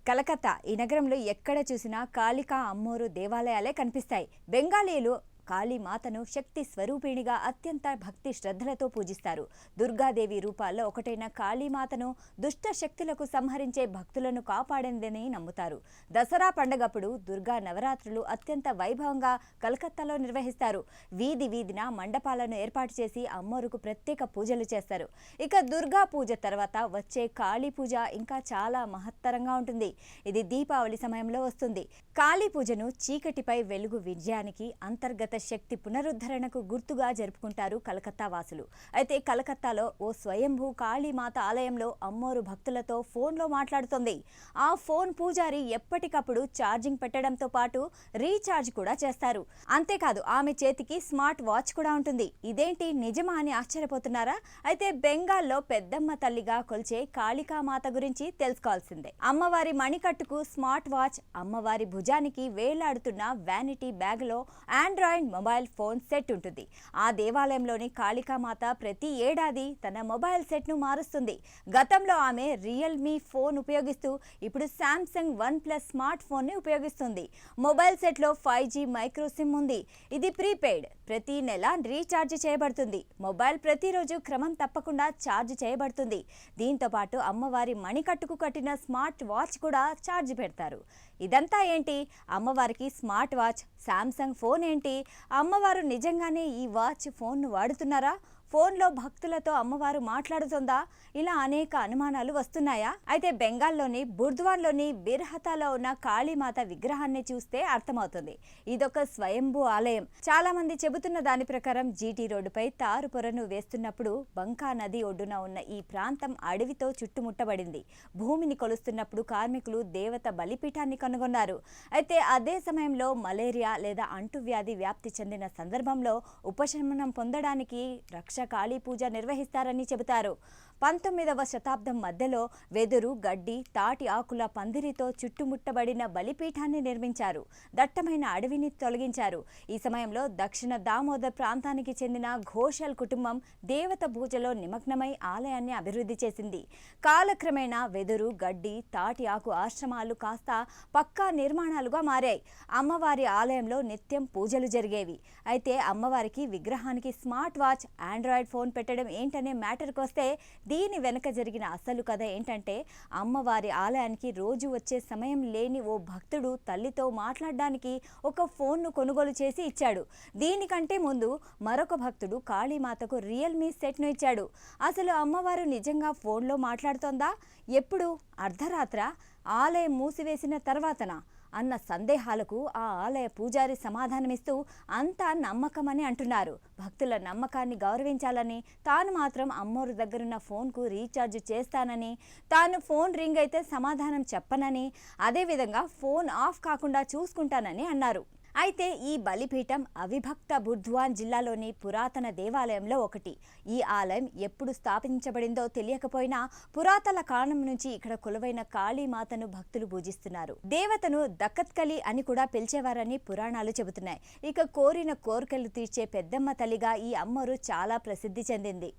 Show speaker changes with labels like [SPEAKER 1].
[SPEAKER 1] కలకత్తా ఈ నగరంలో ఎక్కడ చూసినా కాళికా అమ్మోరు దేవాలయాలే కనిపిస్తాయి. బెంగాలీలు కాళీమాతను శక్తి స్వరూపిణిగా అత్యంత భక్తి శ్రద్ధలతో పూజిస్తారు. దుర్గాదేవి రూపాల్లో ఒకటైన కాళీమాతను దుష్ట శక్తులకు సంహరించే భక్తులను కాపాడిందని నమ్ముతారు. దసరా పండగప్పుడు దుర్గా నవరాత్రులు అత్యంత వైభవంగా కలకత్తాలో నిర్వహిస్తారు. వీధి వీధిన మండపాలను ఏర్పాటు చేసి అమ్మోరుకు ప్రత్యేక పూజలు చేస్తారు. ఇక దుర్గా పూజ తర్వాత వచ్చే కాళీ పూజ ఇంకా చాలా మహత్తరంగా ఉంటుంది. ఇది దీపావళి సమయంలో వస్తుంది. కాళీ పూజను చీకటిపై వెలుగు విజయానికి, అంతర్గత శక్తి పునరుద్ధరణకు గుర్తుగా జరుపుకుంటారు కలకత్తా వాసులు. అయితే కలకత్తాలో ఓ స్వయంభూ కాళీమాత ఆలయంలో అమ్మోరు భక్తులతో ఫోన్లో మాట్లాడుతోంది. ఆ ఫోన్ పూజారి ఎప్పటికప్పుడు ఛార్జింగ్ పెట్టడంతో పాటు రీఛార్జ్ కూడా చేస్తారు. అంతేకాదు ఆమె చేతికి స్మార్ట్ వాచ్ కూడా ఉంటుంది. ఇదేంటి నిజమా అని ఆశ్చర్యపోతున్నారా? అయితే బెంగాల్లో పెద్దమ్మ తల్లిగా కొలిచే కాళికామాత గురించి తెలుసుకోవాల్సిందే. అమ్మవారి మణికట్టుకు స్మార్ట్ వాచ్, అమ్మవారి భుజానికి వేలాడుతున్న వ్యానిటీ బ్యాగ్లో ఆండ్రాయిడ్ మొబైల్ ఫోన్ సెట్ ఉంటుంది. ఆ దేవాలయంలోని కాళికామాత ప్రతి ఏడాది తన మొబైల్ సెట్ను మారుస్తుంది. గతంలో ఆమె రియల్మీ ఫోన్ ఉపయోగిస్తూ ఇప్పుడు శాంసంగ్ OnePlus స్మార్ట్ ఫోన్ని ఉపయోగిస్తుంది. మొబైల్ సెట్లో 5G మైక్రో సిమ్ ఉంది. ఇది ప్రీపెయిడ్, ప్రతి నెల రీఛార్జ్ చేయబడుతుంది. మొబైల్ ప్రతిరోజు క్రమం తప్పకుండా ఛార్జ్ చేయబడుతుంది. దీంతో పాటు అమ్మవారి మణికట్టుకు కట్టిన స్మార్ట్ వాచ్ కూడా ఛార్జ్ పెడతారు. ఇదంతా ఏంటి? అమ్మవారికి స్మార్ట్ వాచ్, శాంసంగ్ ఫోన్ ఏంటి? అమ్మవారు నిజంగానే ఈ వాచ్ ఫోన్ను వాడుతున్నారా? ఫోన్లో భక్తులతో అమ్మవారు మాట్లాడుతుందా? ఇలా అనేక అనుమానాలు వస్తున్నాయా? అయితే బెంగాల్లోని బుర్ద్వాన్లోని బిర్హతాలో ఉన్న కాళీమాత విగ్రహాన్ని చూస్తే అర్థమవుతుంది. ఇదొక స్వయంభూ ఆలయం. చాలా మంది చెబుతున్న దాని ప్రకారం జీటీ రోడ్డుపై తారు పొరను వేస్తున్నప్పుడు బంకా నది ఒడ్డున ఉన్న ఈ ప్రాంతం అడవితో చుట్టుముట్టబడింది. భూమిని కొలుస్తున్నప్పుడు కార్మికులు దేవత బలిపీఠాన్ని కనుగొన్నారు. అయితే అదే సమయంలో మలేరియా లేదా అంటువ్యాధి వ్యాప్తి చెందిన సందర్భంలో ఉపశమనం పొందడానికి కాళీ పూజ నిర్వహిస్తారని చెబుతారు. 19వ శతాబ్దం మధ్యలో వెదురు, గడ్డి, తాటి ఆకుల పందిరితో చుట్టుముట్టబడిన బలిపీఠాన్ని నిర్మించారు. దట్టమైన అడవిని తొలగించారు. ఈ సమయంలో దక్షిణ దామోదర్ ప్రాంతానికి చెందిన ఘోషల్ కుటుంబం దేవత పూజలో నిమగ్నమై ఆలయాన్ని అభివృద్ధి చేసింది. కాలక్రమేణా వెదురు, గడ్డి, తాటి ఆకు ఆశ్రమాలు కాస్త పక్కా నిర్మాణాలుగా మారాయి. అమ్మవారి ఆలయంలో నిత్యం పూజలు జరిగేవి. అయితే అమ్మవారికి విగ్రహానికి స్మార్ట్ వాచ్, ఆండ్రాయిడ్ ఫోన్ పెట్టడం ఏంటనే మ్యాటర్కి వస్తే దీని వెనక జరిగిన అసలు కథ ఏంటంటే, అమ్మవారి ఆలయానికి రోజు వచ్చే సమయం లేని ఓ భక్తుడు తల్లితో మాట్లాడడానికి ఒక ఫోన్ను కొనుగోలు చేసి ఇచ్చాడు. దీనికంటే ముందు మరొక భక్తుడు కాళీమాతకు రియల్మీ సెట్ను ఇచ్చాడు. అసలు అమ్మవారు నిజంగా ఫోన్లో మాట్లాడుతోందా? ఎప్పుడు? అర్ధరాత్ర? ఆలయం మూసివేసిన తర్వాతనా అన్న సందేహాలకు ఆ ఆలయ పూజారి సమాధానమిస్తూ అంతా నమ్మకమని అంటున్నారు. భక్తుల నమ్మకాన్ని గౌరవించాలని, తాను మాత్రం అమ్మోరు దగ్గరున్న ఫోన్కు రీఛార్జ్ చేస్తానని, తాను ఫోన్ రింగ్ అయితే సమాధానం చెప్పనని, అదేవిధంగా ఫోన్ ఆఫ్ కాకుండా చూసుకుంటానని అన్నారు. అయితే ఈ బలిపీఠం అవిభక్త బుర్ద్వాన్ జిల్లాలోని పురాతన దేవాలయంలో ఒకటి. ఈ ఆలయం ఎప్పుడు స్థాపించబడిందో తెలియకపోయినా పురాతన కాలం నుంచి ఇక్కడ కొలువైన కాళీమాతను భక్తులు పూజిస్తున్నారు. దేవతను దక్కత్కలి అని కూడా పిలిచేవారని పురాణాలు చెబుతున్నాయి. ఇక కోరిన కోరికలు తీర్చే పెద్దమ్మ తల్లిగా ఈ అమ్మోరు చాలా ప్రసిద్ధి చెందింది.